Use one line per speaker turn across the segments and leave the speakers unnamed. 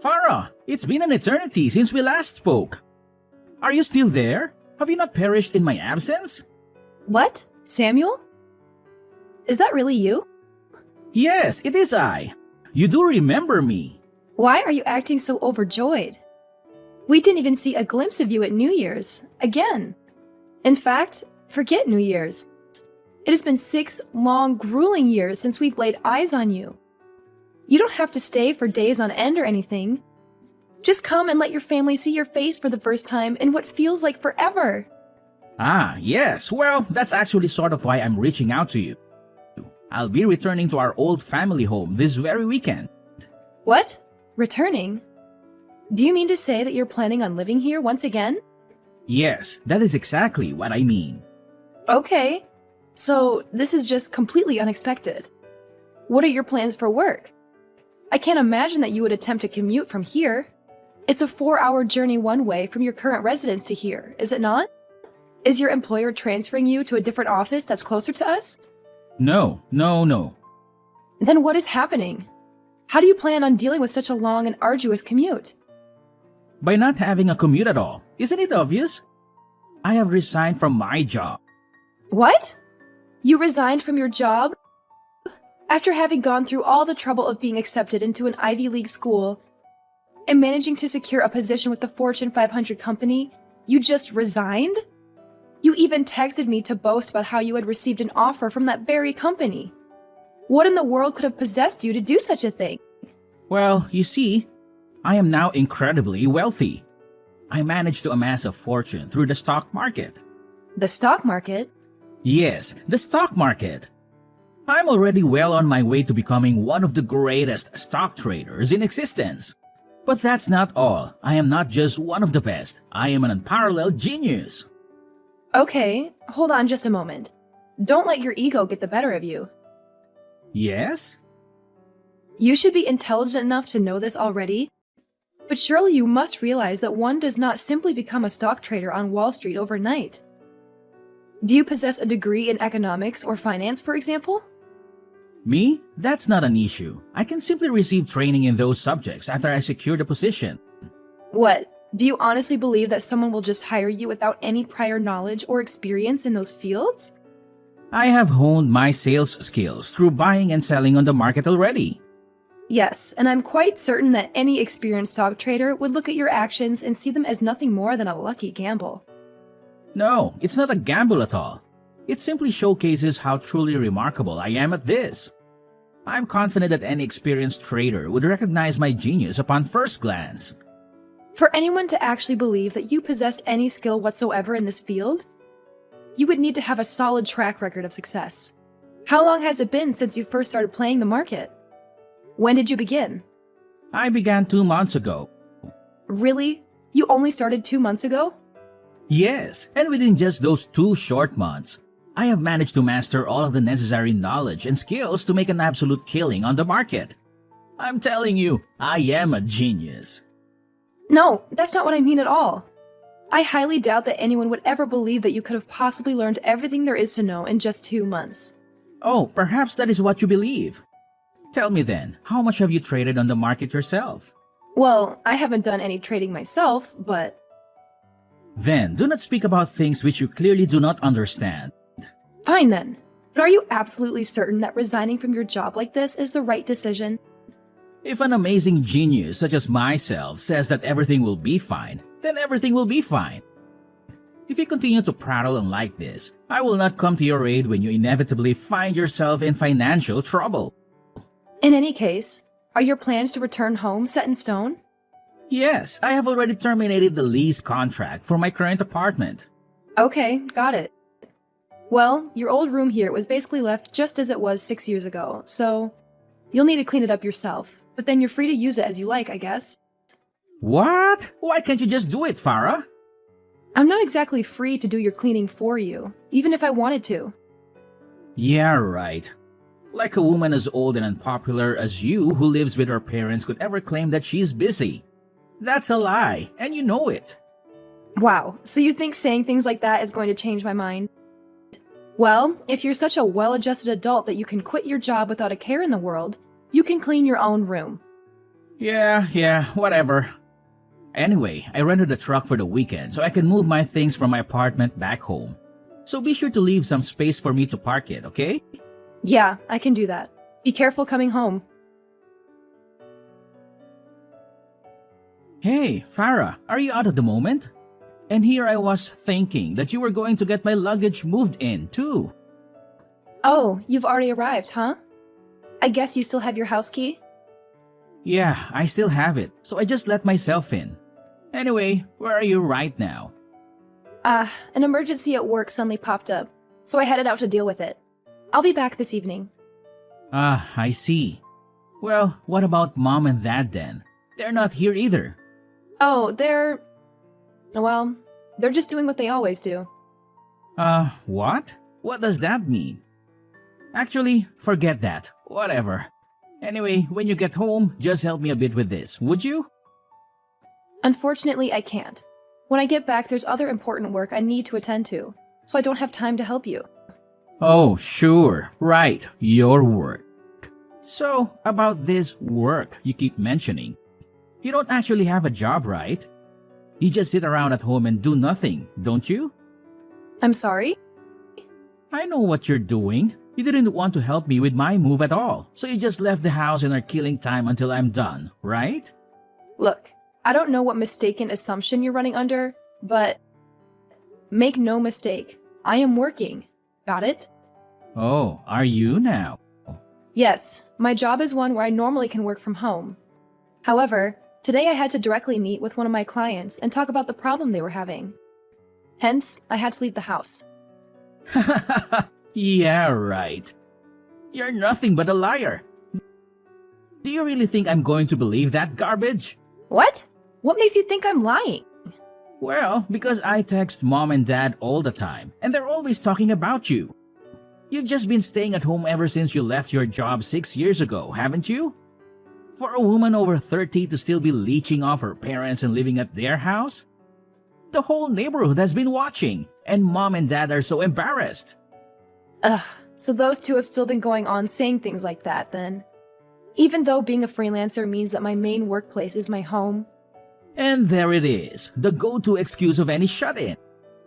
Farah, it's been an eternity since we last spoke. Are you still there? Have you not perished in my absence?
What? Samuel? Is that really you?
Yes, it is I. You do remember me.
Why are you acting so overjoyed? We didn't even see a glimpse of you at New Year's. Again. In fact, forget New Year's. It has been 6 long, grueling years since we've laid eyes on you. You don't have to stay for days on end or anything. Just come and let your family see your face for the first time in what feels like forever.
Ah, yes. Well, that's actually sort of why I'm reaching out to you. I'll be returning to our old family home this very weekend.
What? Returning? Do you mean to say that you're planning on living here once again?
Yes, that is exactly what I mean.
Okay. So, this is just completely unexpected. What are your plans for work? I can't imagine that you would attempt to commute from here. It's a 4-hour journey one way from your current residence to here, is it not? Is your employer transferring you to a different office that's closer to us?
No.
Then what is happening? How do you plan on dealing with such a long and arduous commute?
By not having a commute at all, isn't it obvious? I have resigned from my job.
What? You resigned from your job? After having gone through all the trouble of being accepted into an Ivy League school and managing to secure a position with the Fortune 500 company, you just resigned? You even texted me to boast about how you had received an offer from that very company. What in the world could have possessed you to do such a thing?
Well, you see, I am now incredibly wealthy. I managed to amass a fortune through the stock market.
The stock market?
Yes, the stock market. I'm already well on my way to becoming one of the greatest stock traders in existence. But that's not all. I am not just one of the best. I am an unparalleled genius.
Okay, hold on just a moment. Don't let your ego get the better of you.
Yes?
You should be intelligent enough to know this already, but surely you must realize that one does not simply become a stock trader on Wall Street overnight. Do you possess a degree in economics or finance, for example?
Me? That's not an issue. I can simply receive training in those subjects after I secure the position.
What? Do you honestly believe that someone will just hire you without any prior knowledge or experience in those fields?
I have honed my sales skills through buying and selling on the market already.
Yes, and I'm quite certain that any experienced stock trader would look at your actions and see them as nothing more than a lucky gamble.
No, it's not a gamble at all. It simply showcases how truly remarkable I am at this. I'm confident that any experienced trader would recognize my genius upon first glance.
For anyone to actually believe that you possess any skill whatsoever in this field, you would need to have a solid track record of success. How long has it been since you first started playing the market? When did you begin?
I began 2 months ago.
Really? You only started 2 months ago?
Yes, and within just those 2 short months, I have managed to master all of the necessary knowledge and skills to make an absolute killing on the market. I'm telling you, I am a genius.
No, that's not what I mean at all. I highly doubt that anyone would ever believe that you could have possibly learned everything there is to know in just 2 months.
Oh, perhaps that is what you believe. Tell me then, how much have you traded on the market yourself?
Well, I haven't done any trading myself, but...
Then, do not speak about things which you clearly do not understand.
Fine then. But are you absolutely certain that resigning from your job like this is the right decision?
If an amazing genius such as myself says that everything will be fine, then everything will be fine. If you continue to prattle on like this, I will not come to your aid when you inevitably find yourself in financial trouble.
In any case, are your plans to return home set in stone?
Yes, I have already terminated the lease contract for my current apartment.
Okay, got it. Well, your old room here was basically left just as it was 6 years ago, so you'll need to clean it up yourself, but then you're free to use it as you like, I guess.
What? Why can't you just do it, Farah?
I'm not exactly free to do your cleaning for you, even if I wanted to.
Yeah, right. Like a woman as old and unpopular as you who lives with her parents could ever claim that she's busy. That's a lie, and you know it.
Wow, so you think saying things like that is going to change my mind? Well, if you're such a well-adjusted adult that you can quit your job without a care in the world, you can clean your own room.
Yeah, whatever. Anyway, I rented a truck for the weekend so I can move my things from my apartment back home. So be sure to leave some space for me to park it, okay?
Yeah, I can do that. Be careful coming home.
Hey, Farah, are you out at the moment? And here I was thinking that you were going to get my luggage moved in, too.
Oh, you've already arrived, huh? I guess you still have your house key?
Yeah, I still have it, so I just let myself in. Anyway, where are you right now?
An emergency at work suddenly popped up, so I headed out to deal with it. I'll be back this evening.
I see. Well, what about Mom and Dad then? They're not here either.
Oh, well, they're just doing what they always do.
What? What does that mean? Actually, forget that. Whatever. Anyway, when you get home, just help me a bit with this, would you?
Unfortunately, I can't. When I get back, there's other important work I need to attend to, so I don't have time to help you.
Oh, sure. Right. Your work. So, about this work you keep mentioning. You don't actually have a job, right? You just sit around at home and do nothing, don't you?
I'm sorry?
I know what you're doing. You didn't want to help me with my move at all, so you just left the house and are killing time until I'm done, right?
Look, I don't know what mistaken assumption you're running under, but make no mistake, I am working. Got it?
Oh, are you now?
Yes, my job is one where I normally can work from home. However, today I had to directly meet with one of my clients and talk about the problem they were having. Hence, I had to leave the house.
Yeah, right. You're nothing but a liar. Do you really think I'm going to believe that garbage?
What? What makes you think I'm lying?
Well, because I text Mom and Dad all the time, and they're always talking about you. You've just been staying at home ever since you left your job 6 years ago, haven't you? For a woman over 30 to still be leeching off her parents and living at their house? The whole neighborhood has been watching, and Mom and Dad are so embarrassed.
Ugh, so those two have still been going on saying things like that then. Even though being a freelancer means that my main workplace is my home.
And there it is, the go-to excuse of any shut-in.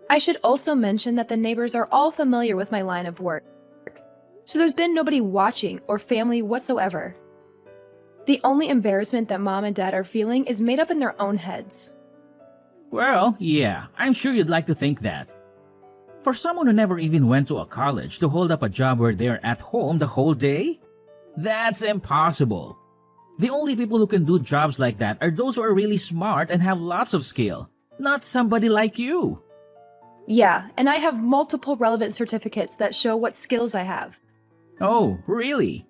I should also mention that the neighbors are all familiar with my line of work. So there's been nobody watching or family whatsoever. The only embarrassment that Mom and Dad are feeling is made up in their own heads.
Well, yeah, I'm sure you'd like to think that. For someone who never even went to a college to hold up a job where they're at home the whole day? That's impossible. The only people who can do jobs like that are those who are really smart and have lots of skill, not somebody like you.
Yeah, and I have multiple relevant certificates that show what skills I have.
Oh, really?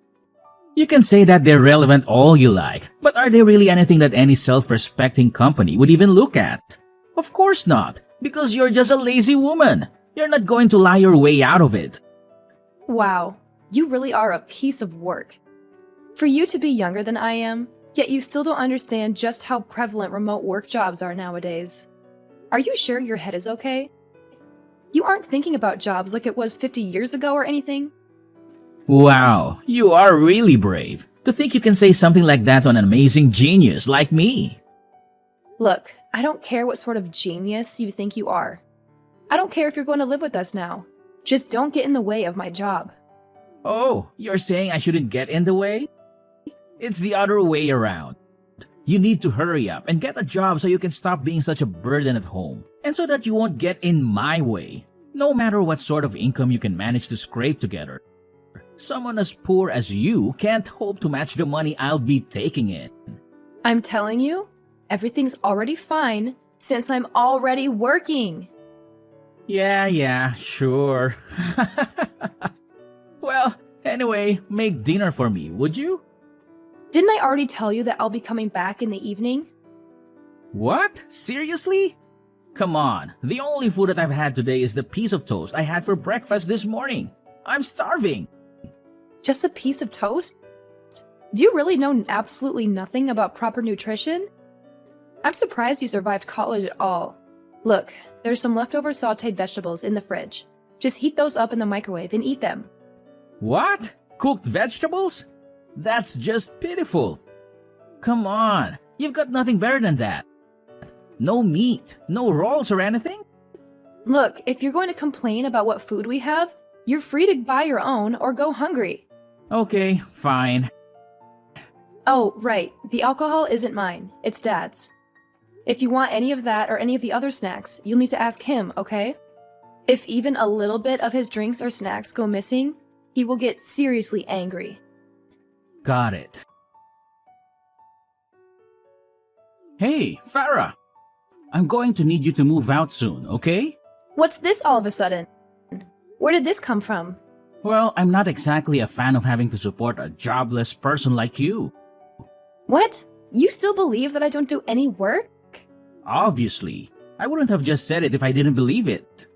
You can say that they're relevant all you like, but are they really anything that any self-respecting company would even look at? Of course not, because you're just a lazy woman. You're not going to lie your way out of it.
Wow, you really are a piece of work. For you to be younger than I am, yet you still don't understand just how prevalent remote work jobs are nowadays. Are you sure your head is okay? You aren't thinking about jobs like it was 50 years ago or anything?
Wow, you are really brave. To think you can say something like that to an amazing genius like me.
Look, I don't care what sort of genius you think you are. I don't care if you're going to live with us now. Just don't get in the way of my job.
Oh, you're saying I shouldn't get in the way? It's the other way around. You need to hurry up and get a job so you can stop being such a burden at home, and so that you won't get in my way. No matter what sort of income you can manage to scrape together, someone as poor as you can't hope to match the money I'll be taking in.
I'm telling you, everything's already fine since I'm already working.
Yeah, sure. Well, anyway, make dinner for me, would you?
Didn't I already tell you that I'll be coming back in the evening?
What? Seriously? Come on, the only food that I've had today is the piece of toast I had for breakfast this morning. I'm starving.
Just a piece of toast? Do you really know absolutely nothing about proper nutrition? I'm surprised you survived college at all. Look, there's some leftover sauteed vegetables in the fridge. Just heat those up in the microwave and eat them.
What? Cooked vegetables? That's just pitiful. Come on, you've got nothing better than that. No meat, no rolls or anything?
Look, if you're going to complain about what food we have, you're free to buy your own or go hungry.
Okay, fine.
Oh, right, the alcohol isn't mine, it's Dad's. If you want any of that or any of the other snacks, you'll need to ask him, okay? If even a little bit of his drinks or snacks go missing, he will get seriously angry.
Got it. Hey, Farah! I'm going to need you to move out soon, okay?
What's this all of a sudden? Where did this come from?
Well, I'm not exactly a fan of having to support a jobless person like you.
What? You still believe that I don't do any work?
Obviously. I wouldn't have just said it if I didn't believe it.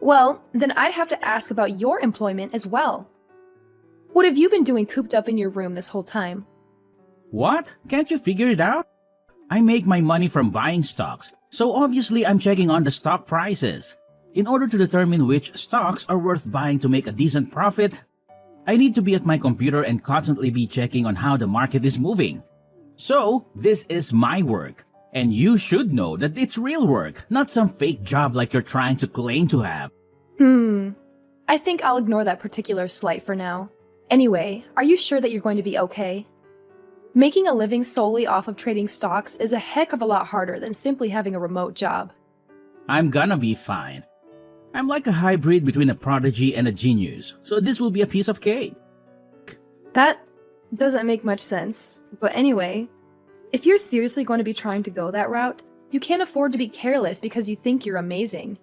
Well, then I'd have to ask about your employment as well. What have you been doing cooped up in your room this whole time?
What? Can't you figure it out? I make my money from buying stocks, so obviously I'm checking on the stock prices. In order to determine which stocks are worth buying to make a decent profit, I need to be at my computer and constantly be checking on how the market is moving. So, this is my work, and you should know that it's real work, not some fake job like you're trying to claim to have.
I think I'll ignore that particular slight for now. Anyway, are you sure that you're going to be okay? Making a living solely off of trading stocks is a heck of a lot harder than simply having a remote job.
I'm gonna be fine. I'm like a hybrid between a prodigy and a genius, so this will be a piece of cake.
That doesn't make much sense. But anyway, if you're seriously going to be trying to go that route, you can't afford to be careless because you think you're amazing.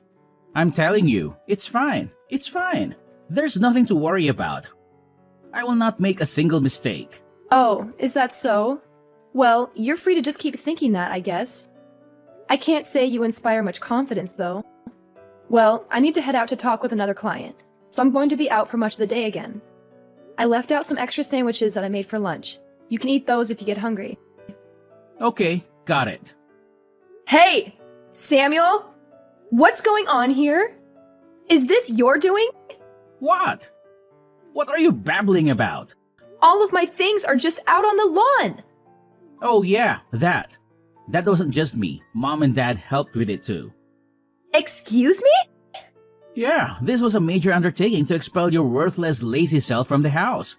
I'm telling you, it's fine. It's fine. There's nothing to worry about. I will not make a single mistake.
Oh, is that so? Well, you're free to just keep thinking that, I guess. I can't say you inspire much confidence, though. Well, I need to head out to talk with another client, so I'm going to be out for much of the day again. I left out some extra sandwiches that I made for lunch. You can eat those if you get hungry.
Okay, got it.
Hey! Samuel? What's going on here? Is this your doing?
What? What are you babbling about?
All of my things are just out on the lawn!
Oh yeah, that. That wasn't just me. Mom and Dad helped with it too.
Excuse me?
Yeah, this was a major undertaking to expel your worthless, lazy self from the house.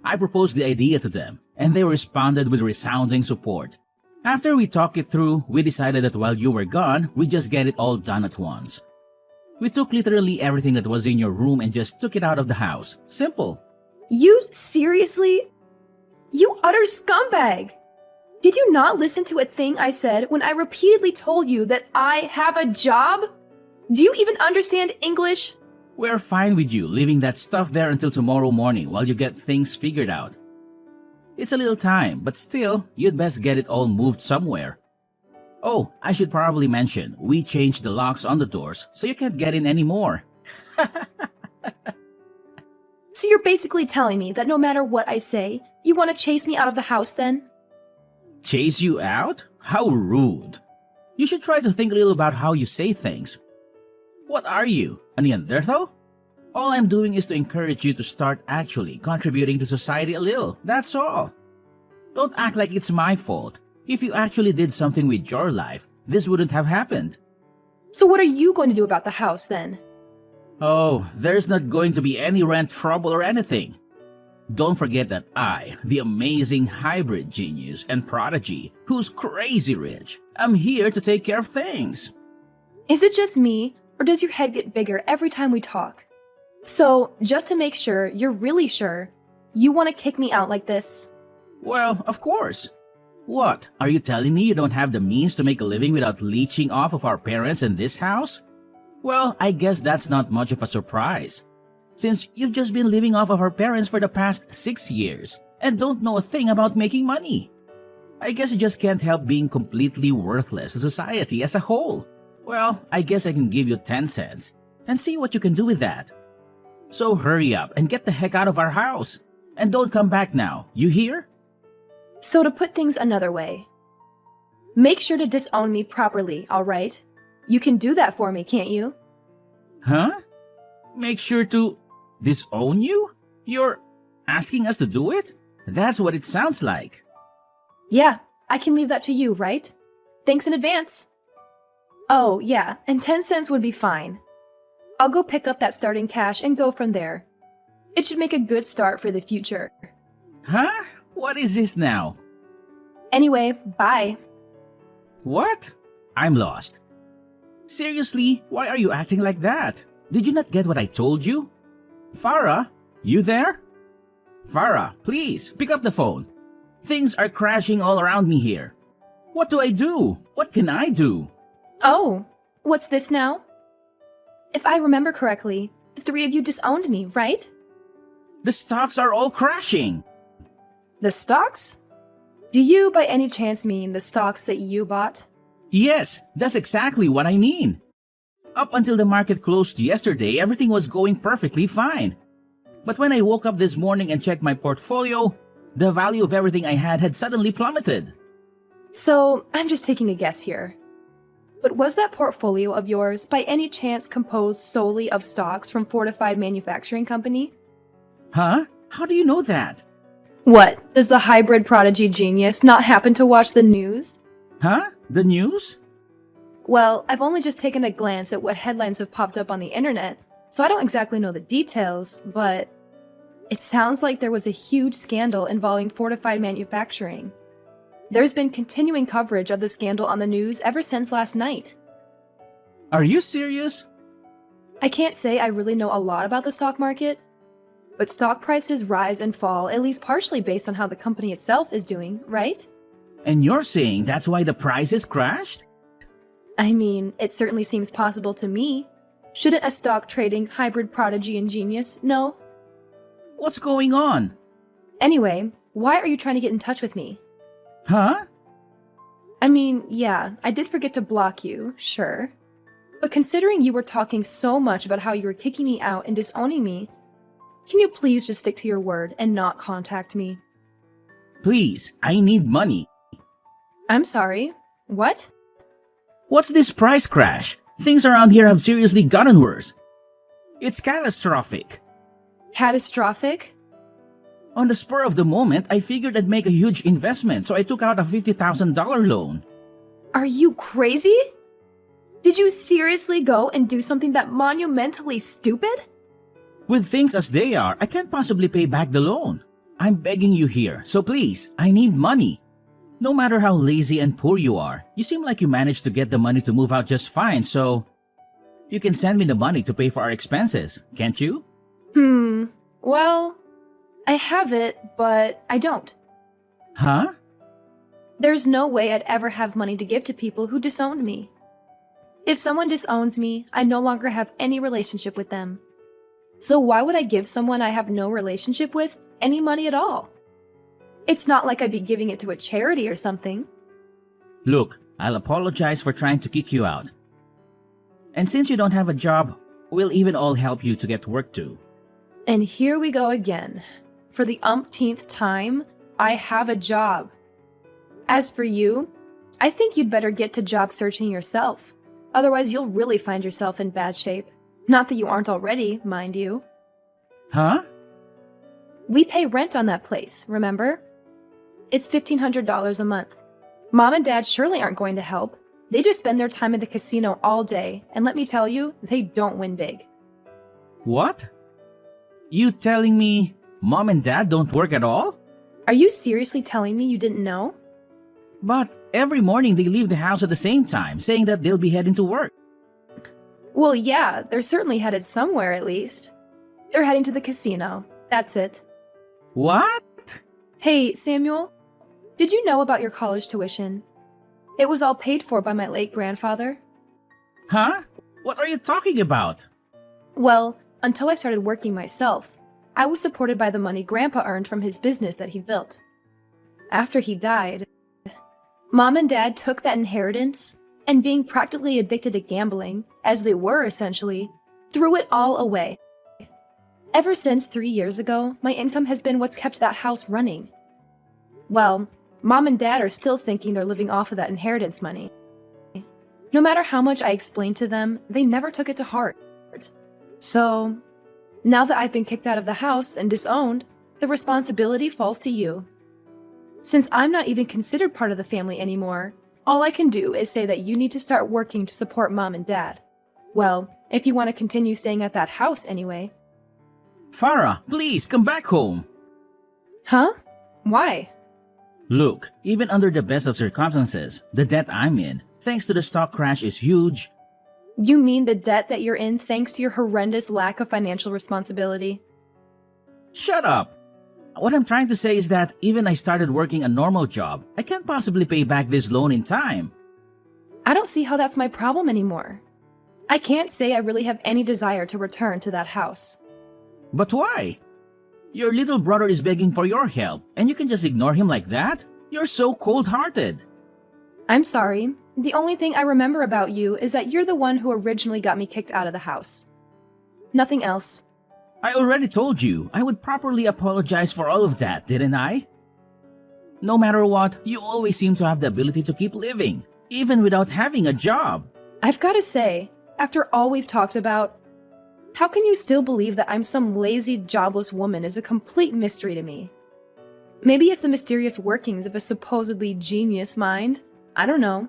I proposed the idea to them, and they responded with resounding support. After we talked it through, we decided that while you were gone, we'd just get it all done at once. We took literally everything that was in your room and just took it out of the house. Simple.
You seriously? You utter scumbag! Did you not listen to a thing I said when I repeatedly told you that I have a job? Do you even understand English?
We're fine with you leaving that stuff there until tomorrow morning while you get things figured out. It's a little time, but still, you'd best get it all moved somewhere. Oh, I should probably mention, we changed the locks on the doors so you can't get in anymore.
So you're basically telling me that no matter what I say, you want to chase me out of the house then?
Chase you out? How rude. You should try to think a little about how you say things. What are you, a Neanderthal? All I'm doing is to encourage you to start actually contributing to society a little, that's all. Don't act like it's my fault. If you actually did something with your life, this wouldn't have happened.
So what are you going to do about the house then?
Oh, there's not going to be any rent trouble or anything. Don't forget that I, the amazing hybrid genius and prodigy, who's crazy rich, am here to take care of things.
Is it just me, or does your head get bigger every time we talk? So, just to make sure you're really sure, you want to kick me out like this?
Well, of course. What, are you telling me you don't have the means to make a living without leeching off of our parents in this house? Well, I guess that's not much of a surprise, since you've just been living off of our parents for the past 6 years and don't know a thing about making money. I guess you just can't help being completely worthless to society as a whole. Well, I guess I can give you 10 cents and see what you can do with that. So hurry up and get the heck out of our house. And don't come back now, you hear?
So to put things another way, make sure to disown me properly, alright? You can do that for me, can't you?
Huh? Make sure to disown you? You're asking us to do it? That's what it sounds like.
Yeah, I can leave that to you, right? Thanks in advance. Oh, yeah, and 10 cents would be fine. I'll go pick up that starting cash and go from there. It should make a good start for the future.
Huh? What is this now?
Anyway, bye.
What? I'm lost. Seriously, why are you acting like that? Did you not get what I told you? Farah, you there? Farah, please, pick up the phone. Things are crashing all around me here. What do I do? What can I do?
Oh, what's this now? If I remember correctly, the three of you disowned me, right?
The stocks are all crashing.
The stocks? Do you by any chance mean the stocks that you bought?
Yes, that's exactly what I mean. Up until the market closed yesterday, everything was going perfectly fine. But when I woke up this morning and checked my portfolio, the value of everything I had suddenly plummeted.
So, I'm just taking a guess here. But was that portfolio of yours by any chance composed solely of stocks from Fortified Manufacturing Company?
Huh? How do you know that?
What, does the hybrid prodigy genius not happen to watch the news?
Huh? The news?
Well, I've only just taken a glance at what headlines have popped up on the internet, so I don't exactly know the details, but it sounds like there was a huge scandal involving Fortified Manufacturing. There's been continuing coverage of the scandal on the news ever since last night.
Are you serious?
I can't say I really know a lot about the stock market, but stock prices rise and fall at least partially based on how the company itself is doing, right?
And you're saying that's why the prices crashed?
I mean, it certainly seems possible to me. Shouldn't a stock trading hybrid prodigy and genius know?
What's going on?
Anyway, why are you trying to get in touch with me?
Huh?
I mean, yeah, I did forget to block you, sure. But considering you were talking so much about how you were kicking me out and disowning me, can you please just stick to your word and not contact me?
Please, I need money.
I'm sorry, what?
What's this price crash? Things around here have seriously gotten worse. It's catastrophic.
Catastrophic?
On the spur of the moment, I figured I'd make a huge investment, so I took out a $50,000 loan.
Are you crazy? Did you seriously go and do something that monumentally stupid?
With things as they are, I can't possibly pay back the loan. I'm begging you here, so please, I need money. No matter how lazy and poor you are, you seem like you managed to get the money to move out just fine, so you can send me the money to pay for our expenses, can't you?
Well, I have it, but I don't.
Huh?
There's no way I'd ever have money to give to people who disowned me. If someone disowns me, I no longer have any relationship with them. So why would I give someone I have no relationship with any money at all? It's not like I'd be giving it to a charity or something.
Look, I'll apologize for trying to kick you out. And since you don't have a job, we'll even all help you to get work too.
And here we go again. For the umpteenth time, I have a job. As for you, I think you'd better get to job searching yourself. Otherwise, you'll really find yourself in bad shape. Not that you aren't already, mind you.
Huh?
We pay rent on that place, remember? It's $1,500 a month. Mom and Dad surely aren't going to help. They just spend their time at the casino all day, and let me tell you, they don't win big.
What? You telling me Mom and Dad don't work at all?
Are you seriously telling me you didn't know?
But every morning they leave the house at the same time, saying that they'll be heading to work.
Well, yeah, they're certainly headed somewhere at least. They're heading to the casino. That's it.
What?
Hey, Samuel, did you know about your college tuition? It was all paid for by my late grandfather.
Huh? What are you talking about?
Well, until I started working myself, I was supported by the money Grandpa earned from his business that he built. After he died, Mom and Dad took that inheritance and, being practically addicted to gambling, as they were essentially, threw it all away. Ever since 3 years ago, my income has been what's kept that house running. Well, Mom and Dad are still thinking they're living off of that inheritance money. No matter how much I explained to them, they never took it to heart. So, now that I've been kicked out of the house and disowned, the responsibility falls to you. Since I'm not even considered part of the family anymore, all I can do is say that you need to start working to support Mom and Dad. Well, if you want to continue staying at that house anyway.
Farah, please come back home.
Huh? Why?
Look, even under the best of circumstances, the debt I'm in, thanks to the stock crash, is huge.
You mean the debt that you're in thanks to your horrendous lack of financial responsibility?
Shut up! What I'm trying to say is that even I started working a normal job, I can't possibly pay back this loan in time.
I don't see how that's my problem anymore. I can't say I really have any desire to return to that house.
But why? Your little brother is begging for your help, and you can just ignore him like that? You're so cold-hearted.
I'm sorry. The only thing I remember about you is that you're the one who originally got me kicked out of the house. Nothing else.
I already told you I would properly apologize for all of that, didn't I? No matter what, you always seem to have the ability to keep living, even without having a job.
I've got to say, after all we've talked about, how can you still believe that I'm some lazy, jobless woman is a complete mystery to me. Maybe it's the mysterious workings of a supposedly genius mind. I don't know.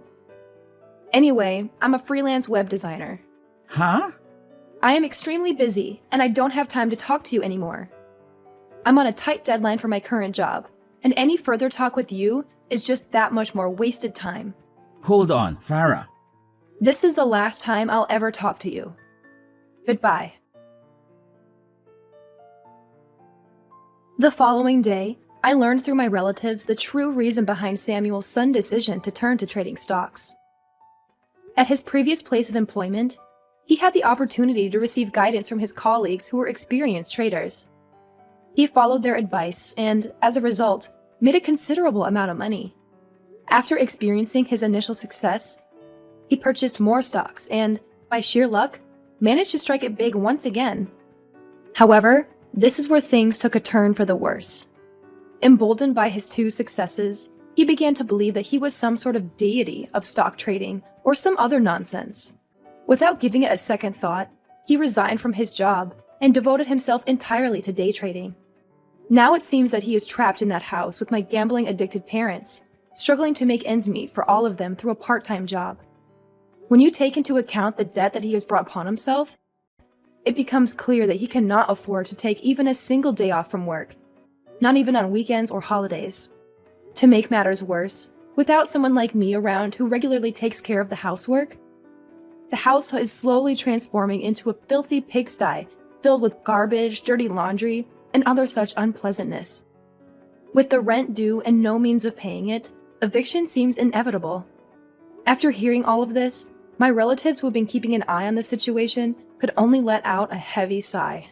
Anyway, I'm a freelance web designer.
Huh?
I am extremely busy, and I don't have time to talk to you anymore. I'm on a tight deadline for my current job, and any further talk with you is just that much more wasted time.
Hold on, Farah.
This is the last time I'll ever talk to you. Goodbye. The following day, I learned through my relatives the true reason behind Samuel's sudden decision to turn to trading stocks. At his previous place of employment, he had the opportunity to receive guidance from his colleagues who were experienced traders. He followed their advice and, as a result, made a considerable amount of money. After experiencing his initial success, he purchased more stocks and, by sheer luck, managed to strike it big once again. However, this is where things took a turn for the worse. Emboldened by his two successes, he began to believe that he was some sort of deity of stock trading or some other nonsense. Without giving it a second thought, he resigned from his job and devoted himself entirely to day trading. Now it seems that he is trapped in that house with my gambling-addicted parents, struggling to make ends meet for all of them through a part-time job. When you take into account the debt that he has brought upon himself, it becomes clear that he cannot afford to take even a single day off from work, not even on weekends or holidays. To make matters worse, without someone like me around who regularly takes care of the housework, the house is slowly transforming into a filthy pigsty filled with garbage, dirty laundry, and other such unpleasantness. With the rent due and no means of paying it, eviction seems inevitable. After hearing all of this, my relatives who have been keeping an eye on the situation could only let out a heavy sigh.